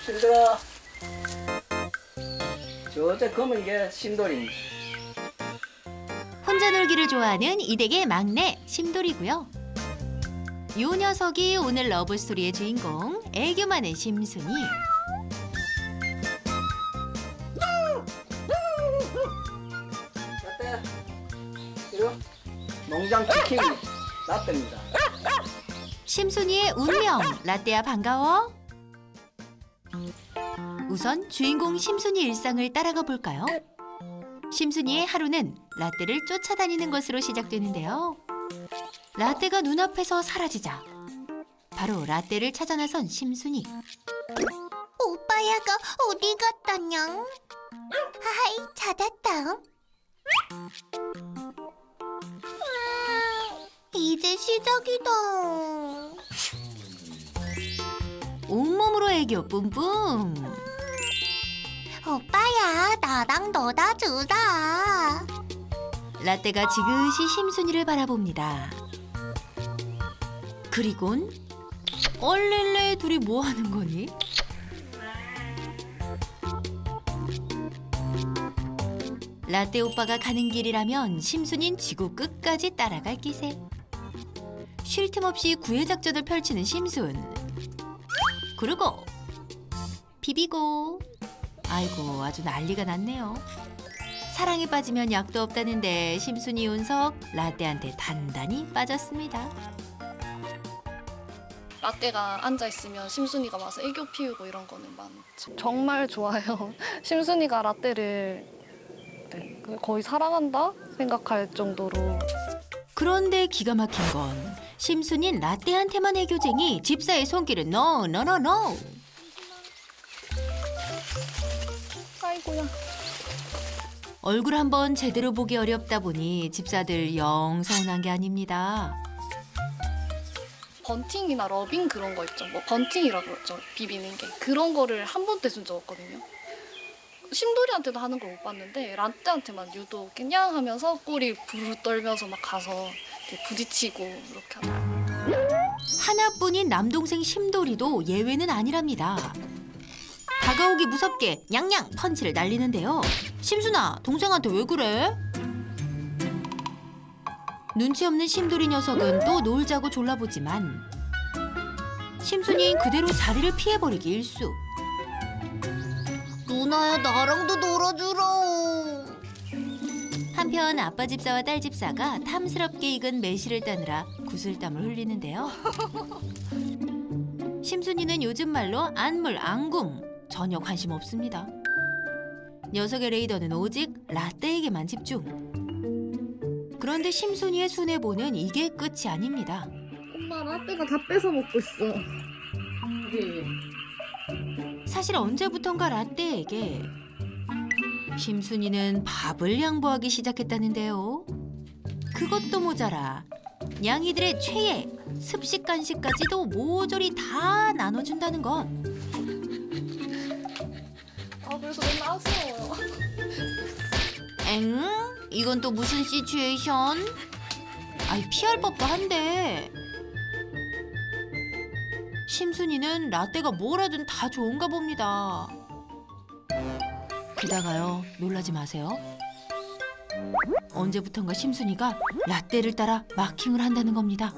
힘들어. 저저 검은 게 심돌입니다. 혼자 놀기를 좋아하는 이댁의 막내 심돌이고요. 요 녀석이 오늘 러브스토리의 주인공 애교 많은 심순이. 라떼, 이거 농장 치킨이 라떼입니다. 심순이의 운명, 라떼야 반가워. 우선 주인공 심순이 일상을 따라가 볼까요? 심순이의 하루는 라떼를 쫓아다니는 것으로 시작되는데요. 라떼가 눈앞에서 사라지자 바로 라떼를 찾아 나선 심순이. 오빠야가 어디 갔다냥? 하이, 찾았다. 이제 시작이다. 온몸으로 애교 뿜뿜. 오빠야, 나랑 놀아 주라. 라떼가 지그시 심순이를 바라봅니다. 그리곤 얼렐레 둘이 뭐 하는 거니? 라떼 오빠가 가는 길이라면 심순이는 지구 끝까지 따라갈 기세. 쉴 틈 없이 구애 작전을 펼치는 심순. 그리고 비비고. 아이고 아주 난리가 났네요. 사랑에 빠지면 약도 없다는데 심순이 운석 라떼한테 단단히 빠졌습니다. 라떼가 앉아있으면 심순이가 와서 애교 피우고 이런 거는 많죠. 정말 좋아요. 심순이가 라떼를 거의 사랑한다 생각할 정도로. 그런데 기가 막힌 건 심순이는 라떼한테만 애교쟁이 집사의 손길은 노. 아이고야. 얼굴 한번 제대로 보기 어렵다 보니 집사들 영 서운한 게 아닙니다. 번팅이나 러빙 그런 거 있죠. 뭐 번팅이라고 그러죠. 비비는 게. 그런 거를 한 번도 해준 적 없거든요. 심돌이한테도 하는 걸 못 봤는데 라떼한테만 유독 그냥 하면서 꼬리 부르르 떨면서 막 가서 이렇게 부딪히고 이렇게 하더라고요. 하나뿐인 남동생 심돌이도 예외는 아니랍니다. 다가오기 무섭게 냥냥 펀치를 날리는데요. 심순아, 동생한테 왜 그래? 눈치 없는 심돌이 녀석은 또 놀자고 졸라보지만 심순이는 그대로 자리를 피해버리기 일쑤. 누나야, 나랑도 놀아주라. 한편 아빠 집사와 딸 집사가 탐스럽게 익은 매실을 따느라 구슬땀을 흘리는데요. 심순이는 요즘 말로 안물, 앙궁 전혀 관심 없습니다. 녀석의 레이더는 오직 라떼에게만 집중. 그런데 심순이의 순애보는 이게 끝이 아닙니다. 엄마 라떼가 다 뺏어 먹고 있어. 사실 언제부턴가 라떼에게 심순이는 밥을 양보하기 시작했다는데요. 그것도 모자라 냥이들의 최애 습식 간식까지도 모조리 다 나눠준다는 것. 그래서 맨날 아쉬워요. 엥? 이건 또 무슨 시츄에이션? 아이 피할 법도 한데. 심순이는 라떼가 뭘 하든 다 좋은가 봅니다. 게다가요, 놀라지 마세요. 언제부턴가 심순이가 라떼를 따라 마킹을 한다는 겁니다.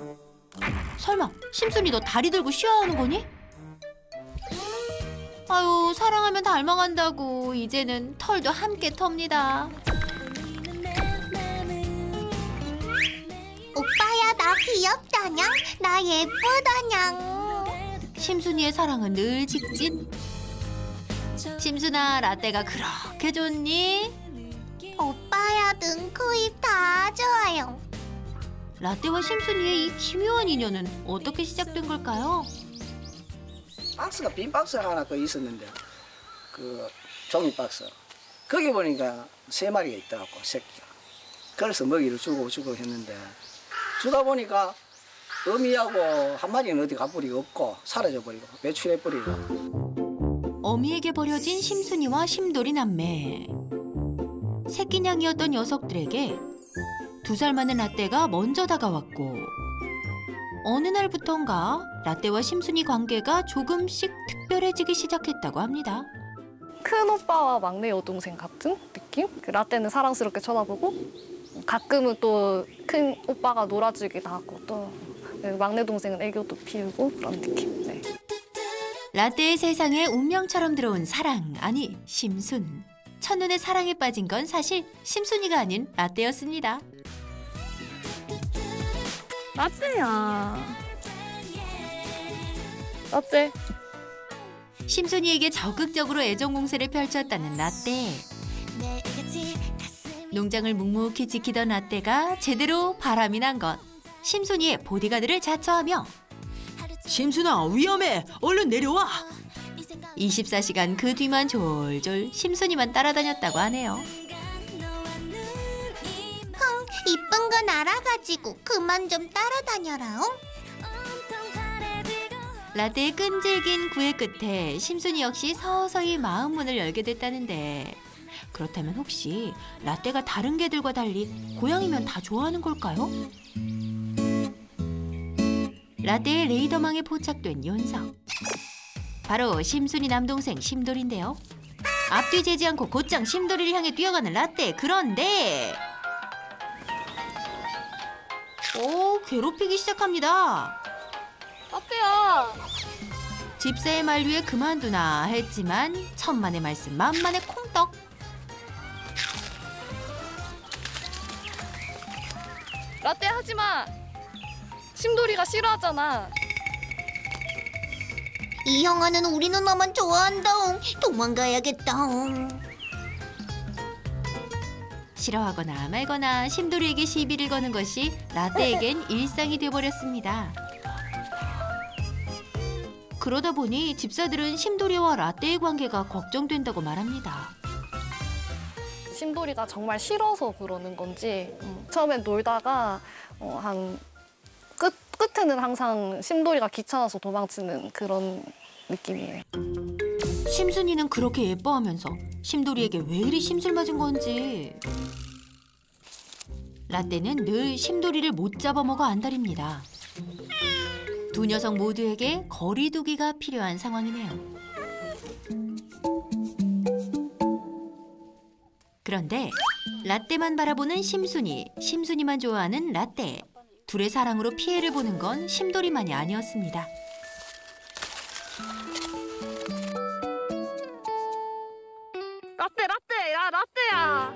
설마 심순이 너 다리 들고 쉬어하는 거니? 아유, 사랑하면 닮아간다고 이제는 털도 함께 텁니다. 오빠야, 나 귀엽다냥? 나 예쁘다냥? 심순이의 사랑은 늘 직진. 심순아, 라떼가 그렇게 좋니? 오빠야, 눈, 코, 입 다 좋아요. 라떼와 심순이의 이 기묘한 인연은 어떻게 시작된 걸까요? 박스가 빈 박스가 하나 그 있었는데 그 종이 박스 거기 보니까 3마리가 있더라고 새끼가. 그래서 먹이를 주고 했는데 주다 보니까 어미하고 한 마리는 어디 가버리고 없고 사라져버리고 외출해버리고. 어미에게 버려진 심순이와 심돌이 남매. 새끼냥이었던 녀석들에게 2살 많은 라떼가 먼저 다가왔고 어느 날부턴가 라떼와 심순이 관계가 조금씩 특별해지기 시작했다고 합니다. 큰 오빠와 막내 여동생 같은 느낌? 그 라떼는 사랑스럽게 쳐다보고 가끔은 또 큰 오빠가 놀아주기도 하고 또 막내 동생은 애교도 피우고 그런 느낌. 네. 라떼의 세상에 운명처럼 들어온 사랑, 아니 심순. 첫눈에 사랑에 빠진 건 사실 심순이가 아닌 라떼였습니다. 라떼야. 라떼. 심순이에게 적극적으로 애정 공세를 펼쳤다는 라떼. 농장을 묵묵히 지키던 라떼가 제대로 바람이 난 것. 심순이의 보디가드를 자처하며 심순아 위험해 얼른 내려와. 24시간 그 뒤만 졸졸 심순이만 따라다녔다고 하네요. 이쁜 건 알아가지고 그만 좀 따라다녀라. 라떼의 끈질긴 구애 끝에 심순이 역시 서서히 마음 문을 열게 됐다는데 그렇다면 혹시 라떼가 다른 개들과 달리 고양이면 다 좋아하는 걸까요? 라떼의 레이더망에 포착된 녀석. 바로 심순이 남동생 심돌인데요. 앞뒤 재지 않고 곧장 심돌이를 향해 뛰어가는 라떼. 그런데 괴롭히기 시작합니다. 라떼야. 집사의 만류에 그만두나 했지만 천만의 말씀 만만의 콩떡. 라떼 하지 마. 심돌이가 싫어하잖아. 이 형아는 우리 누나만 좋아한다. 도망가야겠다. 싫어하거나 말거나 심돌이에게 시비를 거는 것이 라떼에겐 일상이 돼버렸습니다. 그러다 보니 집사들은 심돌이와 라떼의 관계가 걱정된다고 말합니다. 심돌이가 정말 싫어서 그러는 건지 처음엔 놀다가 한 끝에는 항상 심돌이가 귀찮아서 도망치는 그런 느낌이에요. 심순이는 그렇게 예뻐하면서 심돌이에게 왜 이리 심술 맞은 건지. 라떼는 늘 심돌이를 못 잡아먹어 안달입니다. 두 녀석 모두에게 거리두기가 필요한 상황이네요. 그런데 라떼만 바라보는 심순이, 심순이만 좋아하는 라떼. 둘의 사랑으로 피해를 보는 건 심돌이만이 아니었습니다. 라떼, 야 라떼야.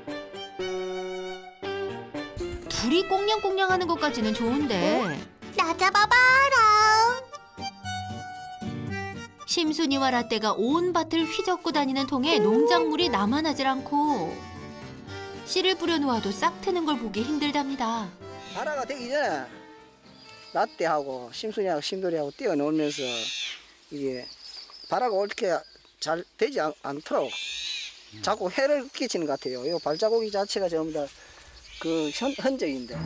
둘이 꽁냥꽁냥하는 것까지는 좋은데 나 잡아봐라. 심순이와 라떼가 온 밭을 휘젓고 다니는 통에 농작물이 남아나질 않고 씨를 뿌려놓아도 싹 트는 걸 보기 힘들답니다. 발화가 되기 전에 라떼하고 심순이하고 심돌이하고 뛰어놀면서 이게 발화가 옳게 잘 되지 않도록 자꾸 해를 끼치는 것 같아요. 이 발자국이 자체가 전부 다 그 흔적인데.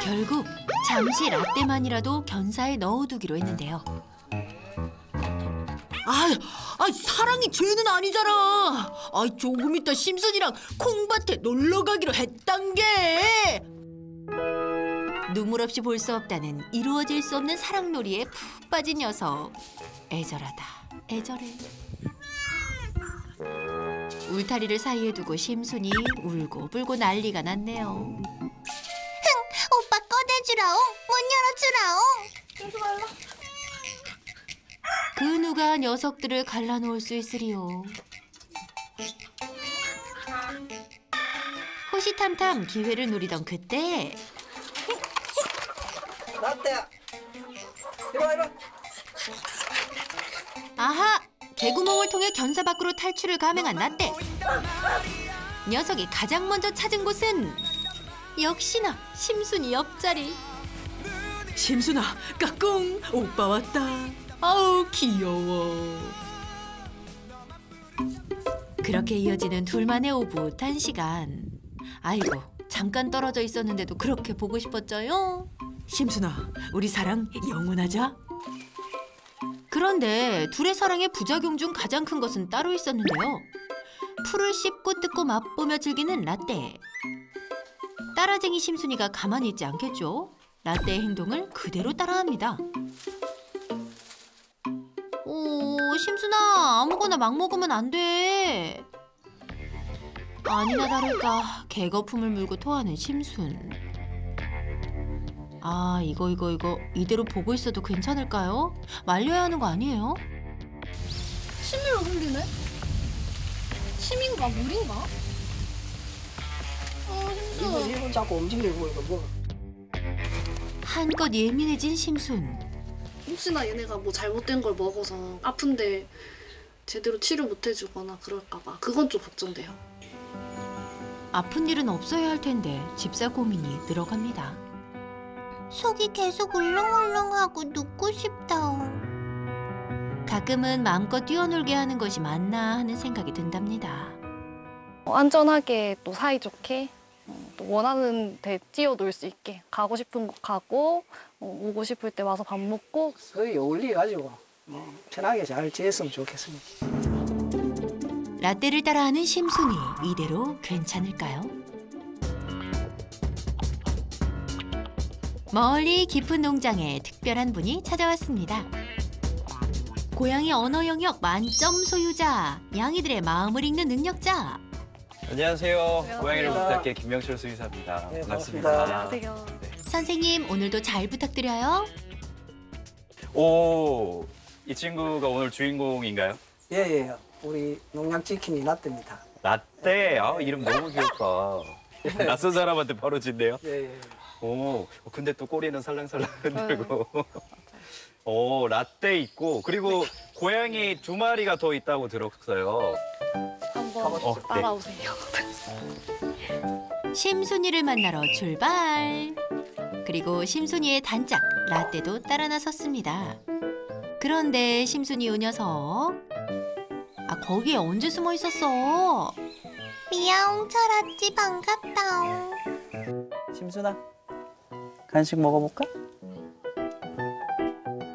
결국 잠시 라떼만이라도 견사에 넣어두기로 했는데요. 사랑이 죄는 아니잖아. 조금 있다 심순이랑 콩밭에 놀러 가기로 했단 게. 눈물 없이 볼 수 없다는 이루어질 수 없는 사랑놀이에 푹 빠진 녀석. 애절하다, 애절해. 울타리를 사이에 두고 심순이 울고 불고 난리가 났네요. 오빠 꺼내주라옹. 문 열어주라옹. 그 누가 녀석들을 갈라놓을 수 있으리요. 호시탐탐 기회를 노리던 그때 라떼야, 이리 와. 아하! 개구멍을 통해 견사 밖으로 탈출을 감행한 라떼. 녀석이 가장 먼저 찾은 곳은 역시나 심순이 옆자리. 심순아, 까꿍, 오빠 왔다. 아우 귀여워. 그렇게 이어지는 둘만의 오붓한 시간. 아이고, 잠깐 떨어져 있었는데도 그렇게 보고 싶었죠요. 심순아, 우리 사랑 영원하자. 그런데 둘의 사랑의 부작용 중 가장 큰 것은 따로 있었는데요. 풀을 씹고 뜯고 맛보며 즐기는 라떼. 따라쟁이 심순이가 가만히 있지 않겠죠? 라떼의 행동을 그대로 따라합니다. 오, 심순아, 아무거나 막 먹으면 안 돼. 아니나 다를까 개거품을 물고 토하는 심순. 아, 이거 이대로 보고 있어도 괜찮을까요? 말려야 하는 거 아니에요? 침을 흘리네? 침인가 물인가? 심순. 입은 자꾸 움직이고 이거 뭐. 한껏 예민해진 심순. 혹시나 얘네가 뭐 잘못된 걸 먹어서 아픈데 제대로 치료 못 해주거나 그럴까봐 그건 좀 걱정돼요. 아픈 일은 없어야 할 텐데 집사 고민이 늘어갑니다. 속이 계속 울렁울렁하고 눕고 싶다. 가끔은 마음껏 뛰어놀게 하는 것이 맞나 하는 생각이 든답니다. 안전하게 또 사이좋게 또 원하는 데 뛰어놀 수 있게 가고 싶은 곳 가고 오고 싶을 때 와서 밥 먹고 거의 어울려가지고 편하게 잘 지냈으면 좋겠습니다. 라떼를 따라하는 심순이 이대로 괜찮을까요? 멀리 깊은 농장에 특별한 분이 찾아왔습니다. 고양이 언어 영역 만점 소유자, 양이들의 마음을 읽는 능력자. 안녕하세요. 고양이를 부탁해 김명철 수의사입니다. 네, 반갑습니다. 반갑습니다. 안녕하세요. 선생님, 오늘도 잘 부탁드려요. 오, 이 친구가 오늘 주인공인가요? 예예. 우리 농양 치킨이 라떼입니다. 라떼. 아, 이름 너무 귀엽다. 낯선 사람한테 바로 짓네요. 예예. 오, 근데 또 꼬리는 살랑살랑 흔들고. 오, 라떼 있고 그리고 고양이 2마리가 더 있다고 들었어요. 한번 네. 따라오세요. 심순이를 만나러 출발. 그리고 심순이의 단짝 라떼도 따라 나섰습니다. 그런데 심순이 요 녀석, 거기에 언제 숨어 있었어? 미야옹 철았지 반갑다. 심순아, 간식 먹어볼까?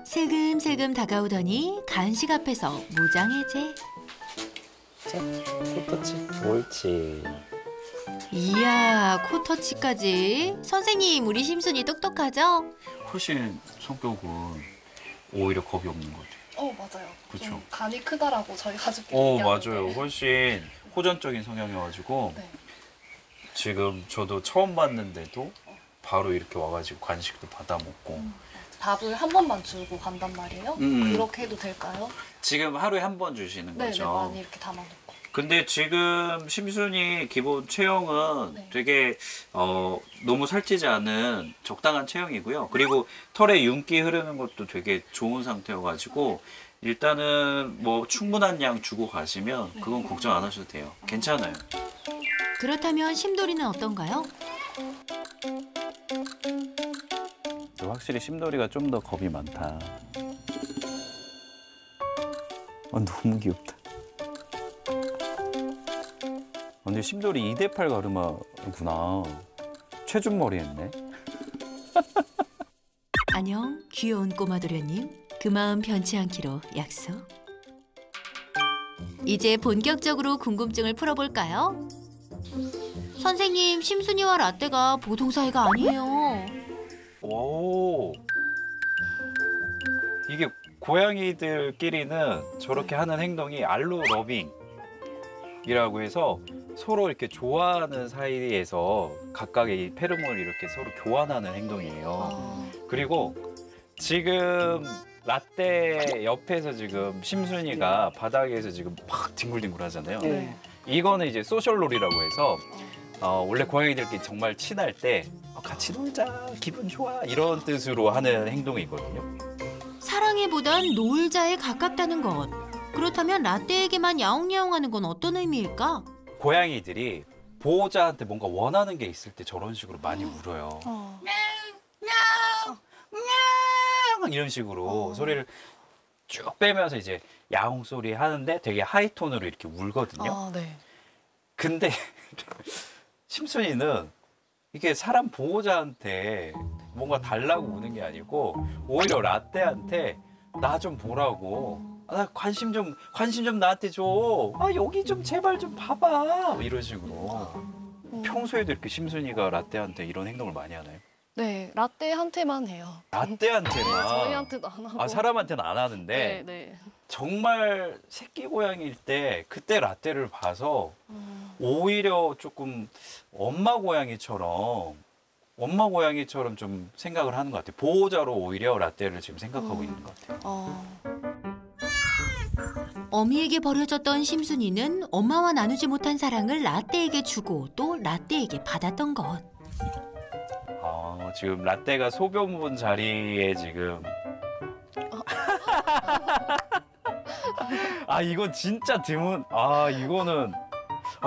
슬금슬금 다가오더니 간식 앞에서 무장해제. 코터치. 옳지. 이야, 코터치까지. 선생님, 우리 심순이 똑똑하죠? 훨씬 성격은 오히려 겁이 없는 것 같아요. 맞아요. 그쵸. 좀 간이 크다라고 저희 가족끼리 맞아요. 얘기하는데. 훨씬 호전적인 성향이어가지고 네. 지금 저도 처음 봤는데도 바로 이렇게 와가지고 간식도 받아 먹고. 밥을 한 번만 주고 간단 말이에요. 그렇게 해도 될까요? 지금 하루에 한 번 주시는 네, 거죠? 많이 이렇게 담아놓고. 근데 지금 심순이 기본 체형은 네. 되게 너무 살찌지 않은 적당한 체형이고요. 그리고 털에 윤기 흐르는 것도 되게 좋은 상태여가지고 일단은 뭐 충분한 양 주고 가시면 그건 걱정 안 하셔도 돼요. 괜찮아요. 그렇다면 심돌이는 어떤가요? 확실히 심돌이가 좀 더 겁이 많다. 너무 귀엽다. 근데 심돌이 2대8 가르마구나. 최준머리 했네. 안녕, 귀여운 꼬마 도련님. 그 마음 변치 않기로 약속. 이제 본격적으로 궁금증을 풀어볼까요? 선생님, 심순이와 라떼가 보통 사이가 아니에요. 오. 이게 고양이들끼리는 저렇게 하는 행동이 알로 러빙이라고 해서 서로 이렇게 좋아하는 사이에서 각각의 이 페로몬을 이렇게 서로 교환하는 행동이에요. 그리고 지금 라떼 옆에서 지금 심순이가 바닥에서 지금 막 뒹굴뒹굴 하잖아요. 예. 이거는 이제 소셜롤이라고 해서 원래 고양이들끼리 정말 친할 때 같이 놀자, 기분 좋아 이런 뜻으로 하는 행동이거든요. 사랑해보단 놀자에 가깝다는 것. 그렇다면 라떼에게만 야옹야옹하는 건 어떤 의미일까? 고양이들이 보호자한테 뭔가 원하는 게 있을 때 저런 식으로 많이 울어요. 이런 식으로 소리를 쭉 빼면서 이제 야옹 소리 하는데 되게 하이톤으로 이렇게 울거든요. 네. 근데 심순이는 이게 사람 보호자한테 뭔가 달라고 우는 게 아니고 오히려 라떼한테 나 좀 보라고. 나 관심 좀 나한테 줘. 여기 좀 제발 좀 봐봐. 이런 식으로. 평소에도 이렇게 심순이가 라떼한테 이런 행동을 많이 하나요? 네, 라떼한테만 해요. 라떼한테만. 저희한테도 안 하고. 아, 사람한테는 안 하는데 네. 정말 새끼 고양이일 때 그때 라떼를 봐서 오히려 조금 엄마 고양이처럼 좀 생각을 하는 것 같아요. 보호자로 오히려 라떼를 지금 생각하고 있는 것 같아요. 어미에게 버려졌던 심순이는 엄마와 나누지 못한 사랑을 라떼에게 주고 또 라떼에게 받았던 것. 지금 라떼가 소변 자리에 지금 이건 진짜 드문. 이거는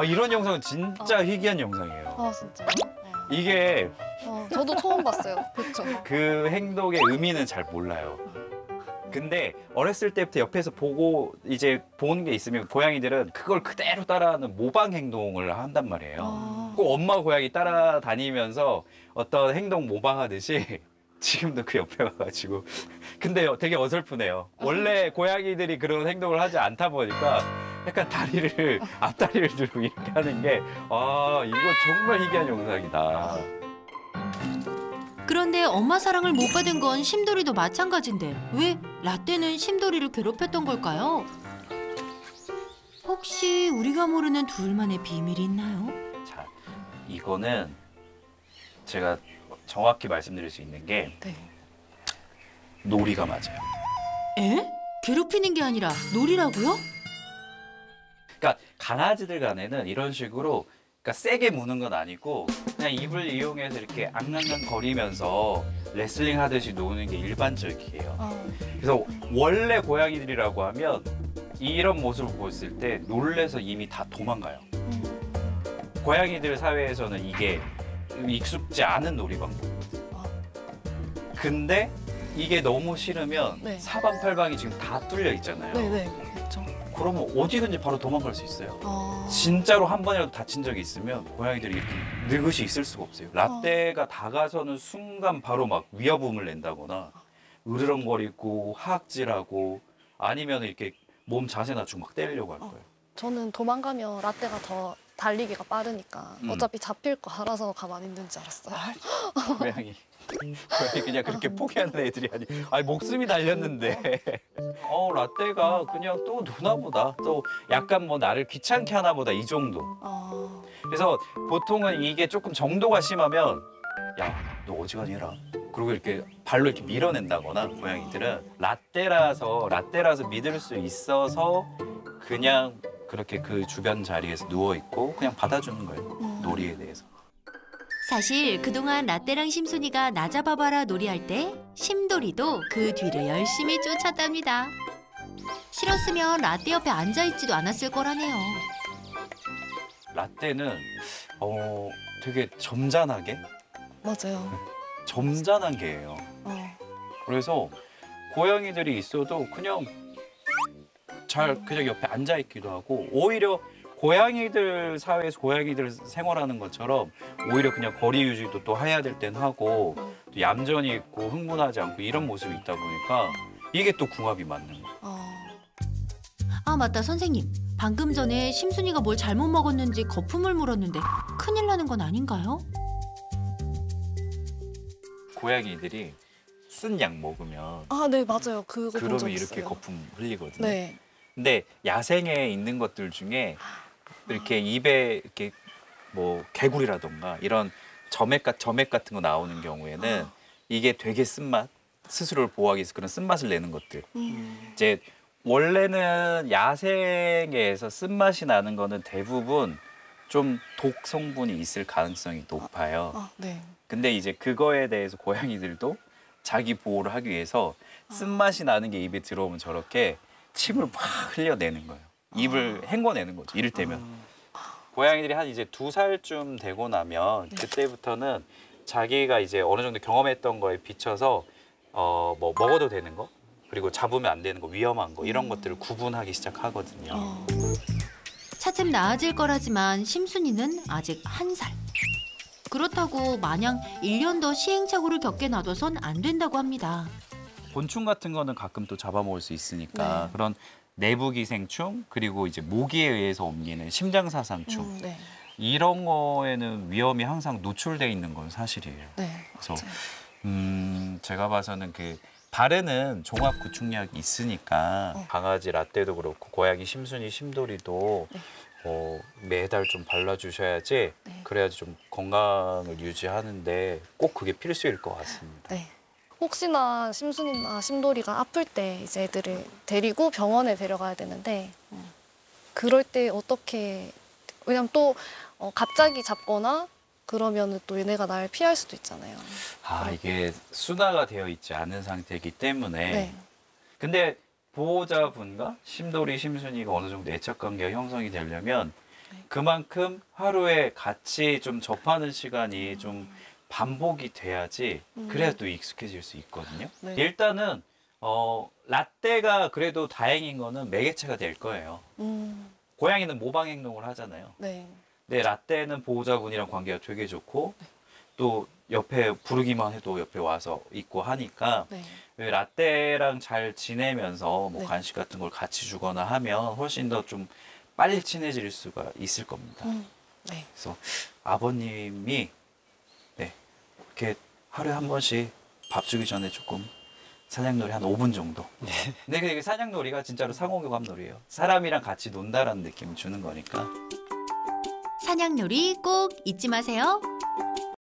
이런 영상은 진짜 희귀한 영상이에요. 아, 진짜요? 이게 저도 처음 봤어요. 그렇죠. 그 행동의 의미는 잘 몰라요. 근데 어렸을 때부터 옆에서 보고 이제 보는 게 있으면 고양이들은 그걸 그대로 따라하는 모방 행동을 한단 말이에요. 꼭 엄마 고양이 따라다니면서 어떤 행동 모방하듯이 지금도 그 옆에 가가지고 근데 되게 어설프네요. 원래 고양이들이 그런 행동을 하지 않다 보니까 약간 앞다리를 들고 이렇게 하는 게 이거 정말 희귀한 영상이다. 그런데 엄마 사랑을 못 받은 건 심돌이도 마찬가지인데 왜 라떼는 심돌이를 괴롭혔던 걸까요? 혹시 우리가 모르는 둘만의 비밀이 있나요? 자, 이거는 제가 정확히 말씀드릴 수 있는 게 네. 놀이가 맞아요. 에? 괴롭히는 게 아니라 놀이라고요? 그러니까 강아지들 간에는 이런 식으로 세게 무는 건 아니고 그냥 입을 이용해서 이렇게 앙앙앙 거리면서 레슬링 하듯이 노는 게 일반적이에요. 그래서 원래 고양이들이라고 하면 이런 모습을 보였을 때 놀래서 이미 다 도망가요. 고양이들 사회에서는 이게 익숙지 않은 놀이 방법이거든요. 근데 이게 너무 싫으면 네. 사방팔방이 지금 다 뚫려 있잖아요. 네, 그렇죠. 그러면 어디든지 바로 도망갈 수 있어요. 진짜로 한 번이라도 다친 적이 있으면 고양이들이 이렇게 느긋이 있을 수가 없어요. 라떼가 다가서는 순간 바로 막 위협음을 낸다거나 으르렁거리고 하악질하고 아니면 이렇게 몸 자세 낮추고 막 때리려고 할 거예요. 저는 도망가면 라떼가 더 달리기가 빠르니까 어차피 잡힐 거 알아서 가만히 있는 줄 알았어요. 고양이 그냥 그렇게 포기하는 애들이 아니 목숨이 달렸는데 라떼가 그냥 또 노나 보다 또 약간 뭐 나를 귀찮게 하나 보다 이 정도. 그래서 보통은 이게 조금 정도가 심하면 야 너 어지간히 해라 그리고 이렇게 발로 이렇게 밀어낸다거나 고양이들은 라떼라서 믿을 수 있어서 그냥 그렇게 그 주변 자리에서 누워있고 그냥 받아주는 거예요. 놀이에 대해서. 사실 그동안 라떼랑 심순이가 나 잡아봐라 놀이할 때 심돌이도 그 뒤를 열심히 쫓았답니다. 싫었으면 라떼 옆에 앉아있지도 않았을 거라네요. 라떼는 되게 점잖하게 맞아요. 점잖한 개예요. 그래서 고양이들이 있어도 그냥 그냥 옆에 앉아 있기도 하고 오히려 고양이들 사회에서 고양이들 생활하는 것처럼 오히려 그냥 거리 유지도 또 해야 될 땐 하고 또 얌전히 있고 흥분하지 않고 이런 모습이 있다 보니까 이게 또 궁합이 맞는 거예요. 아 맞다 선생님. 방금 전에 심순이가 뭘 잘못 먹었는지 거품을 물었는데 큰일 나는 건 아닌가요? 고양이들이 쓴 약 먹으면 네, 맞아요. 그거 본 그러면 적 이렇게 있어요. 거품 흘리거든요. 네. 근데 야생에 있는 것들 중에 이렇게 입에 이렇게 뭐 개구리라던가 이런 점액 같은 거 나오는 경우에는 이게 되게 쓴맛, 스스로를 보호하기 위해서 그런 쓴맛을 내는 것들. 이제 원래는 야생에서 쓴맛이 나는 거는 대부분 좀 독 성분이 있을 가능성이 높아요. 네. 근데 이제 그거에 대해서 고양이들도 자기 보호를 하기 위해서 쓴맛이 나는 게 입에 들어오면 저렇게 침을 막 흘려내는 거예요. 입을 헹궈내는 거죠. 이를테면. 고양이들이 한 이제 2살쯤 되고 나면 그때부터는 자기가 이제 어느 정도 경험했던 거에 비춰서 뭐 먹어도 되는 거 그리고 잡으면 안 되는 거 위험한 거 이런 것들을 구분하기 시작하거든요. 차츰 나아질 거라지만 심순이는 아직 1살. 그렇다고 마냥 1년 더 시행착오를 겪게 놔둬선 안 된다고 합니다. 곤충 같은 거는 가끔 또 잡아먹을 수 있으니까 그런 내부기생충 그리고 이제 모기에 의해서 옮기는 심장사상충 이런 거에는 위험이 항상 노출돼 있는 건 사실이에요. 네. 그래서 맞아요. 제가 봐서는 그 바르는 종합 구충약이 있으니까 강아지 라떼도 그렇고 고양이 심순이 심돌이도 매달 좀 발라주셔야지 네. 그래야지 좀 건강을 유지하는데 꼭 그게 필수일 것 같습니다. 네. 혹시나 심순이나 심돌이가 아플 때 이제 애들을 데리고 병원에 데려가야 되는데 그럴 때 어떻게 왜냐면 또 갑자기 잡거나 그러면은 또 얘네가 날 피할 수도 있잖아요. 아, 이게 순화가 되어 있지 않은 상태이기 때문에 네. 근데 보호자분과 심돌이, 심순이가 어느 정도 애착관계가 형성이 되려면 그만큼 하루에 같이 좀 접하는 시간이 좀 반복이 돼야지 그래야 또 익숙해질 수 있거든요. 네. 일단은 라떼가 그래도 다행인 거는 매개체가 될 거예요. 고양이는 모방 행동을 하잖아요. 네. 근데 라떼는 보호자분이랑 관계가 되게 좋고 또 옆에 부르기만 해도 옆에 와서 있고 하니까 네. 라떼랑 잘 지내면서 뭐 네. 간식 같은 걸 같이 주거나 하면 훨씬 더 좀 빨리 친해질 수가 있을 겁니다. 네. 그래서 아버님이 이렇게 하루에 한 번씩 밥 주기 전에 조금 사냥놀이 한 5분 정도. 근데 그 사냥놀이가 진짜로 상호교감놀이에요. 사람이랑 같이 논다라는 느낌을 주는 거니까. 사냥놀이 꼭 잊지 마세요.